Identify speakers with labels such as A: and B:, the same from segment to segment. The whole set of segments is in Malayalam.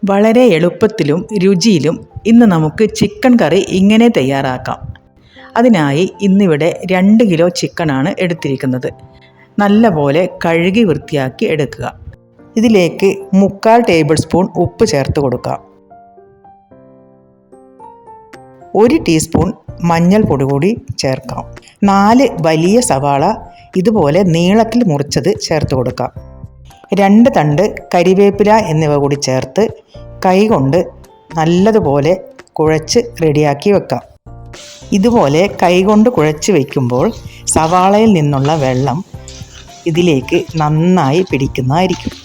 A: വളരെ എളുപ്പത്തിലും രുചിയിലും ഇന്ന് നമുക്ക് ചിക്കൻ കറി ഇങ്ങനെ തയ്യാറാക്കാം. അതിനായി ഇന്നിവിടെ 2 കിലോ ചിക്കനാണ് എടുത്തിരിക്കുന്നത്. നല്ലപോലെ കഴുകി വൃത്തിയാക്കി എടുക്കുക. ഇതിലേക്ക് 3/4 ടേബിൾ സ്പൂൺ ഉപ്പ് ചേർത്ത് കൊടുക്കാം. 1 ടീസ്പൂൺ മഞ്ഞൾപ്പൊടി കൂടി ചേർക്കാം. 4 വലിയ സവാള ഇതുപോലെ നീളത്തിൽ മുറിച്ചത് ചേർത്ത് കൊടുക്കാം. 2 തണ്ട് കരിവേപ്പില എന്നിവ കൂടി ചേർത്ത് കൈകൊണ്ട് നല്ലതുപോലെ കുഴച്ച് റെഡിയാക്കി വെക്കാം. ഇതുപോലെ കൈകൊണ്ട് കുഴച്ച് വയ്ക്കുമ്പോൾ സവാളയിൽ നിന്നുള്ള വെള്ളം ഇതിലേക്ക് നന്നായി പിടിക്കുന്നതായിരിക്കും.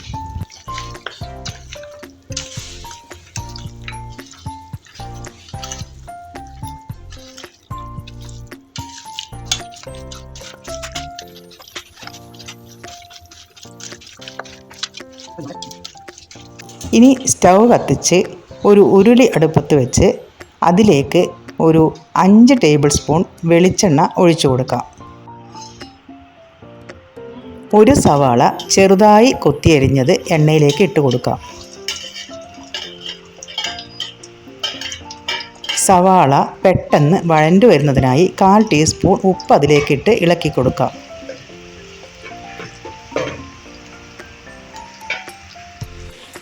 A: ഇനി സ്റ്റൗ കത്തിച്ച് ഒരു ഉരുളി അടുപ്പത്ത് വെച്ച് അതിലേക്ക് ഒരു 5 ടേബിൾ സ്പൂൺ വെളിച്ചെണ്ണ ഒഴിച്ചു കൊടുക്കാം. ഒരു സവാള ചെറുതായി കൊത്തിയരിഞ്ഞത് എണ്ണയിലേക്ക് ഇട്ട് കൊടുക്കാം. സവാള പെട്ടെന്ന് വഴണ്ടു വരുന്നതിനായി 1/4 ടീസ്പൂൺ ഉപ്പ് അതിലേക്കിട്ട് ഇളക്കി കൊടുക്കാം.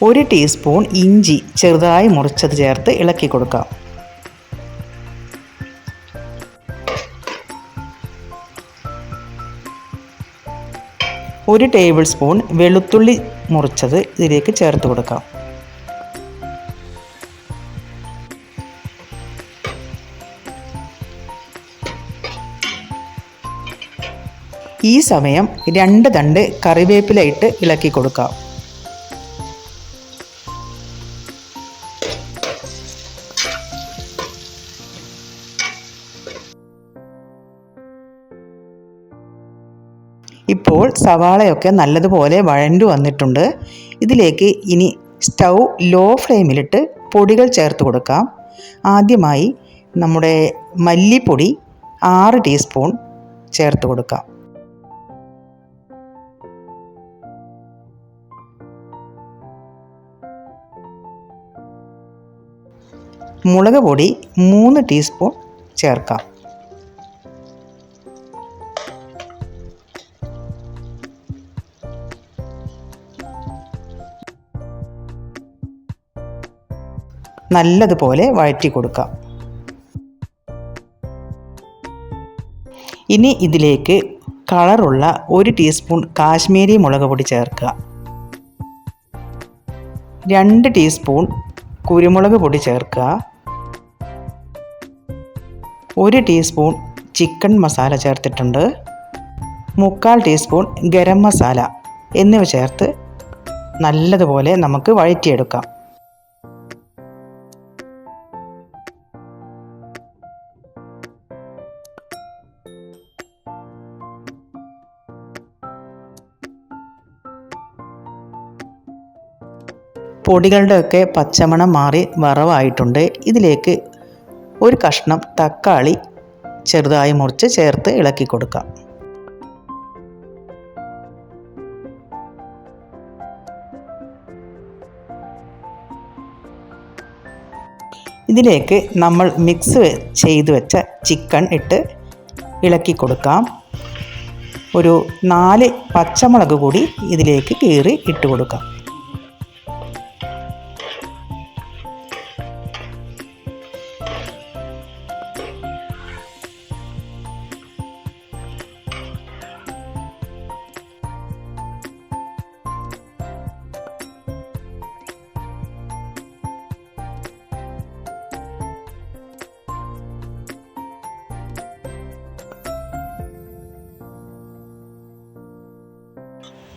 A: ഒരു ടീസ്പൂൺ ഇഞ്ചി ചെറുതായി മുറിച്ചത് ചേർത്ത് ഇളക്കി കൊടുക്കാം. ഒരു ടേബിൾ സ്പൂൺ വെളുത്തുള്ളി മുറിച്ചത് ഇതിലേക്ക് ചേർത്ത് കൊടുക്കാം. ഈ സമയം 2 തണ്ട് കറിവേപ്പില ഇട്ട് ഇളക്കി കൊടുക്കാം. ഇപ്പോൾ സവാളയൊക്കെ നല്ലതുപോലെ വഴണ്ടു വന്നിട്ടുണ്ട്. ഇതിലേക്ക് ഇനി സ്റ്റൗ ലോ ഫ്ലെയിമിലിട്ട് പൊടികൾ ചേർത്ത് കൊടുക്കാം. ആദ്യമായി നമ്മുടെ മല്ലിപ്പൊടി 6 ടീസ്പൂൺ ചേർത്ത് കൊടുക്കാം. മുളക് പൊടി 3 ടീസ്പൂൺ ചേർക്കാം. നല്ലതുപോലെ വഴറ്റി കൊടുക്കാം. ഇനി ഇതിലേക്ക് കളറുള്ള 1 ടീസ്പൂൺ കാശ്മീരി മുളക് പൊടി ചേർക്കുക. 2 ടീസ്പൂൺ കുരുമുളക് പൊടി ചേർക്കുക. 1 ടീസ്പൂൺ ചിക്കൻ മസാല ചേർത്തിട്ടുണ്ട്. 3/4 ടീസ്പൂൺ ഗരം മസാല എന്നിവ ചേർത്ത് നല്ലതുപോലെ നമുക്ക് വഴറ്റിയെടുക്കാം. പൊടികളുടെയൊക്കെ പച്ചമണം മാറി വറവായിട്ടുണ്ട്. ഇതിലേക്ക് ഒരു കഷ്ണം തക്കാളി ചെറുതായി മുറിച്ച് ചേർത്ത് ഇളക്കി കൊടുക്കാം. ഇതിലേക്ക് നമ്മൾ മിക്സ് ചെയ്ത് വെച്ച ചിക്കൻ ഇട്ട് ഇളക്കി കൊടുക്കാം. ഒരു 4 പച്ചമുളക് കൂടി ഇതിലേക്ക് കീറി ഇട്ട് കൊടുക്കാം.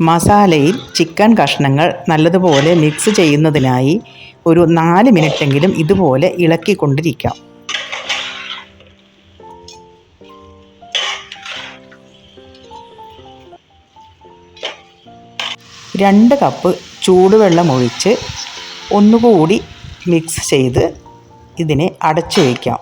A: മസാലയിൽ ചിക്കൻ കഷ്ണങ്ങൾ നല്ലതുപോലെ മിക്സ് ചെയ്യുന്നതിനായി ഒരു 4 മിനിറ്റെങ്കിലും ഇതുപോലെ ഇളക്കിക്കൊണ്ടിരിക്കാം. 2 കപ്പ് ചൂടുവെള്ളം ഒഴിച്ച് ഒന്നുകൂടി മിക്സ് ചെയ്ത് ഇതിനെ അടച്ചു വയ്ക്കാം.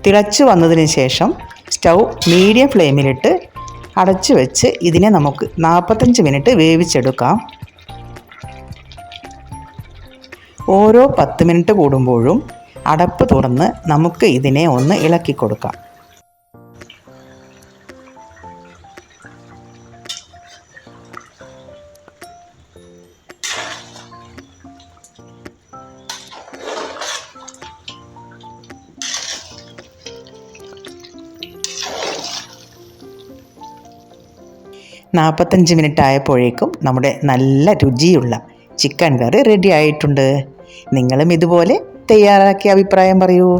A: തിളച്ചു വന്നതിന് ശേഷം സ്റ്റൗ മീഡിയം ഫ്ലെയിമിലിട്ട് അടച്ചു വെച്ച് ഇതിനെ നമുക്ക് 45 മിനിറ്റ് വേവിച്ചെടുക്കാം. ഓരോ 10 മിനിറ്റ് കൂടുമ്പോഴും അടപ്പ് തുറന്ന് നമുക്ക് ഇതിനെ ഒന്ന് ഇളക്കി കൊടുക്കാം. മിനിറ്റ് ആയപ്പോഴേക്കും നമ്മുടെ നല്ല രുചിയുള്ള ചിക്കൻ കറി റെഡി ആയിട്ടുണ്ട്. നിങ്ങളും ഇതുപോലെ തയ്യാറാക്കി അഭിപ്രായം പറയൂ.